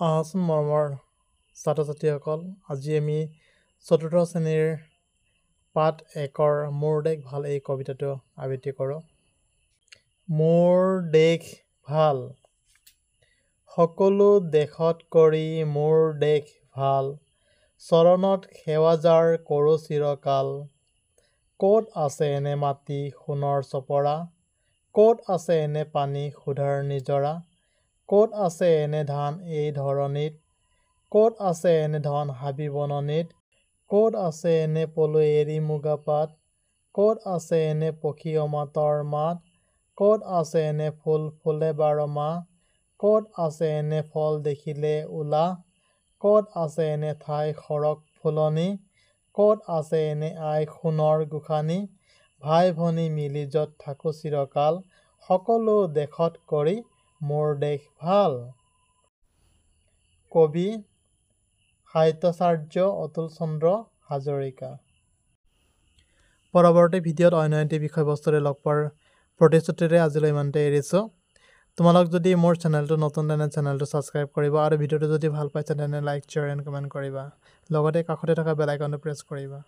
আহচোন মৰমৰ ছাত্ৰ ছাত্ৰীসকল, আজি আমি চতুৰ্থ শ্ৰেণীৰ পাঠ 1-ৰ মোৰ দেশ ভাল এই কবিতাটো আবৃত্তি কৰোঁ। মোৰ দেশ ভাল, সকলো দেশত কৰি মোৰ দেশ ভাল, চৰণত সেৱা যাৰ কৰোঁ চিৰকাল। ক'ত আছে এনে মাটি সোণৰ চপৰা, ক'ত আছে এনে পানী সুধাৰ নিজৰা, ক'ত আছে এনে ধান এই ধৰণিত, ক'ত আছে এনে ধন হাবি বননিত, ক'ত আছে এনে পলু এৰি মুগা পাত, ক'ত আছে এনে পক্ষী অমাতৰ মাত, ক'ত আছে এনে ফুল ফুলে 12 মাহ, ক'ত আছে এনে ফল দেখিলে উলাহ, ক'ত আছে এনে ঠাই সৰগ ফুলনি, ক'ত আছে এনে আই সোণৰ গোসানী, ভাই ভনী মিলি য'ত থাকোঁ চিৰকাল, সকলো দেশত কৰি মোৰ দেশ ভাল। কবি সাহিত্যাচাৰ্য অতুল চন্দ্ৰ হাজৰিকা। পৰৱৰ্তী ভিডিঅ'ত অন্য এটি বিষয়বস্তুৰে লগ পোৱাৰ প্ৰতিশ্ৰুতিৰে আজিলৈ ইমানতে এৰিছোঁ। তোমালোক যদি মোৰ চেনেলটো নতুন তেনে চেনেলটো ছাবস্ক্ৰাইব কৰিবা আৰু ভিডিঅ'টো যদি ভাল পাইছা তেনে লাইক, শ্বেয়াৰ এণ্ড কমেণ্ট কৰিবা। লগতে কাষতে থকা বেল আইকনটো প্ৰেছ কৰিবা।